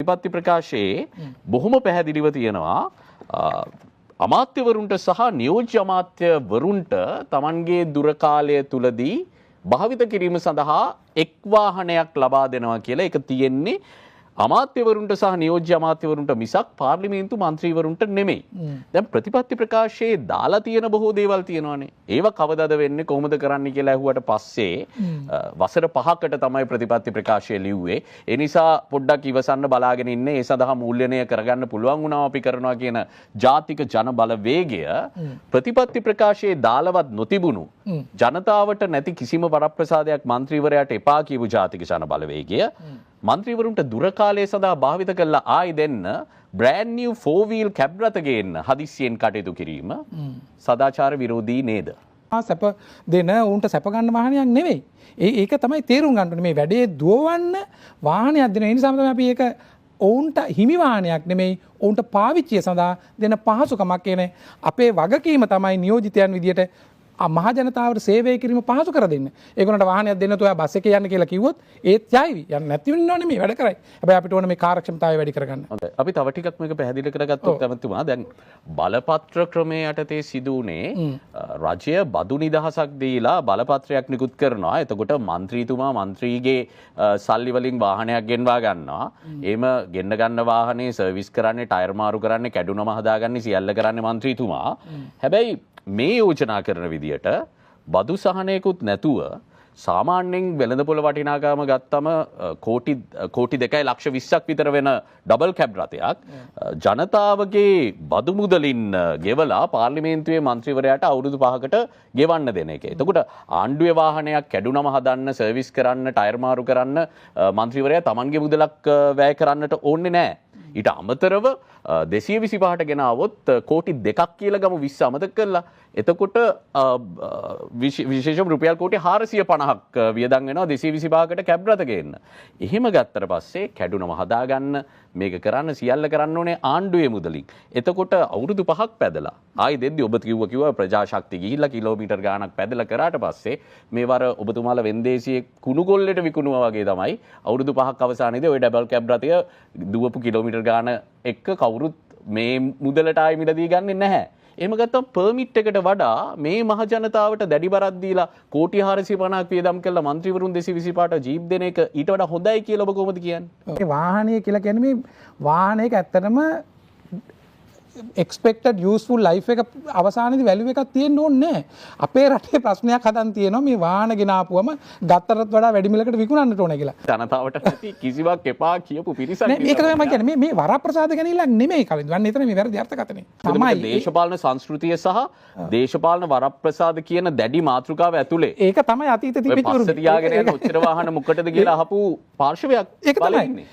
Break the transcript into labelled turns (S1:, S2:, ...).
S1: ප්‍රතිපත්ති ප්‍රකාශයේ බොහොම පැහැදිලිව තියෙනවා අමාත්‍යවරුන්ට සහ නියෝජ්‍ය අමාත්‍යවරුන්ට තමන්ගේ දුර කාලය තුලදී භාවිත කිරීම සඳහා එක් වාහනයක් ලබා දෙනවා කියලා ඒක තියෙන්නේ අමාත්‍යවරුන්ට සහ නියෝජ්‍ය අමාත්‍යවරුන්ට මිසක් පාර්ලිමේන්තු මන්ත්‍රීවරුන්ට නෙමෙයි. දැන් ප්‍රතිපත්ති ප්‍රකාශයේ දාලා තියෙන බොහෝ දේවල් තියෙනවානේ. ඒව කවදාද වෙන්නේ කොහොමද කරන්න කියලා ඇහුවට පස්සේ වසර 5කට තමයි ප්‍රතිපත්ති ප්‍රකාශය ලිව්වේ. ඒ නිසා පොඩ්ඩක් ඉවසන්න බලාගෙන ඉන්නේ. ඒ සඳහා මූල්‍යණය කරගන්න පුළුවන් වුණා අපි කරනවා කියන ජාතික ජන බලවේගය ප්‍රතිපත්ති ප්‍රකාශයේ දාලවත් නොතිබුණු ජනතාවට නැති කිසිම වරප්‍රසාදයක් මන්ත්‍රීවරයාට එපා කියපු ජාතික ජන බලවේගය මන්ත්‍රීවරුන්ට දුර කාලය සඳහා භාවිත කළා ආයි දෙන්න brand new 4-wheel cab රථ ගේන්න හදිස්සියෙන් කටයුතු කිරීම සදාචාර විරෝධී නේද?
S2: සැප දෙන උන්ට සැප ගන්න වාහනයක් නෙවෙයි. ඒක තමයි තේරුම් ගන්න ඕනේ. මේ වැඩේ දුවවන්න වාහනයක් දෙන නිසා තමයි අපි ඒක ඔවුන්ට හිමි වාහනයක් නෙමෙයි ඔවුන්ට පාවිච්චිය සඳහා දෙන පහසුකමක් කියන්නේ අපේ වගකීම තමයි නියෝජිතයන් විදියට මහ ජනතාවට සේවය කිරීම පහසු කර දෙන්න. ඒගොල්ලන්ට වාහනයක් දෙන්න තුවා බස් එකේ යන්න කියලා කිව්වොත් ඒත් යයිවි. යන්න නැති වෙන්න ඕනේ මේ වැඩ කරයි. හැබැයි අපිට ඕනේ මේ කාර්යක්ෂමතාවය වැඩි කරගන්න.
S1: හොඳයි. අපි තව ටිකක් මේක පැහැදිලි කරගත්තොත් තමයි දැන් බලපත්‍ර ක්‍රමයේ යටතේ සිදුුනේ රජය බදු නිදහසක් දීලා බලපත්‍රයක් නිකුත් කරනවා. එතකොට മന്ത്രിතුමා മന്ത്രിගේ සල්ලි වලින් වාහනයක් ගෙන්වා ගන්නවා. එහෙම ගෙන්න ගන්න වාහනේ සර්විස් කරන්නේ, ටයර් මාරු කරන්නේ, කැඩුනම හදාගන්නේ සියල්ල කරන්නේ മന്ത്രിතුමා. හැබැයි මේ යෝජනා කරන විදියට බදු සහනයකුත් නැතුව සාමාන්‍යයෙන් වෙළඳපොළ වටිනාකම ගත්තම කෝටි 2,20,000ක් විතර වෙන ඩබල් කැබ් රථයක් ජනතාවගේ බදු මුදලින් ගෙවලා පාර්ලිමේන්තුවේ මන්ත්‍රීවරයාට අවුරුදු 5කට ගෙවන්න දෙන එක. එතකොට ආණ්ඩුවේ වාහනයක් කැඩුනම හදන්න, සර්විස් කරන්න, ටයර් මාරු කරන්න මන්ත්‍රීවරයා තමන්ගේ මුදලක් වැය කරන්නට ඕනේ නැහැ. ඊට අමතරව 225ට ගෙන આવොත් කෝටි 2ක් කියලා ගමු 20 අමතක කරලා. එතකොට විශේෂම රුපියල් කෝටි 450ක් වියදම් වෙනවා 225කට කැබ් රථ ගේන්න. එහෙම ගත්තට පස්සේ කැඩුනම හදාගන්න මේක කරන්න සියල්ල කරන්න ඕනේ ආණ්ඩුවේ මුදලින්. එතකොට අවුරුදු 5ක් පැදලා ආයි දෙද්දි ඔබ කිව්වා ප්‍රජාශක්ති ගිහිල්ලා කිලෝමීටර් ගාණක් පැදලා කරාට පස්සේ මේවර ඔබතුමාලා වෙන්දේසියේ කුණු ගොල්ලෙට විකුණුවා වගේ තමයි අවුරුදු 5ක් අවසානයේදී ওই ඩබල් කැබ් රථය දුවපු කිලෝමීටර් ගාණ එක්ක කවුරුත් මේ මුදලට ආයි මිලදී ගන්නෙ නැහැ. එහෙම ගත්තම පර්මිට් එකට වඩා මේ මහ ජනතාවට දැඩි බරක් දීලා කෝටි 450ක් වියදම් කළා മന്ത്രിවරුන් 225ට ජීප් දෙන එක ඊට වඩා හොඳයි කියලා ඔබ කොහොමද කියන්නේ?
S2: මේ වාහනය කියලා කියන්නේ මේ වාහනයක ඇත්තටම expected useful life එක අවසානයේදී value එකක් තියෙන්න ඕනේ නැහැ. අපේ රටේ ප්‍රශ්නයක් හදන් තියෙනවා මේ වාහන ගෙන ආපුවම ගත්තරත් වඩා වැඩි මිලකට විකුණන්නට ඕනේ කියලා.
S1: ජනතාවට නැති කිසිවක් එපා කියපු පිරිසක්.
S2: මේක තමයි මම කියන්නේ මේ වරප්‍රසාද ගැනීමක් නෙමෙයි කලින්. වන්න එතන මේ වැරදි අර්ථකථනය.
S1: තමයි දේශපාලන සංස්කෘතිය සහ දේශපාලන වරප්‍රසාද කියන දැඩි මාතෘකාව ඇතුලේ.
S2: ඒක තමයි අතීතේ තිබිච්ච
S1: පස්ස තියාගෙන යන ඔච්චර වාහන මොකටද කියලා අහපු පාර්ශවයක්
S2: ඒක තමයි.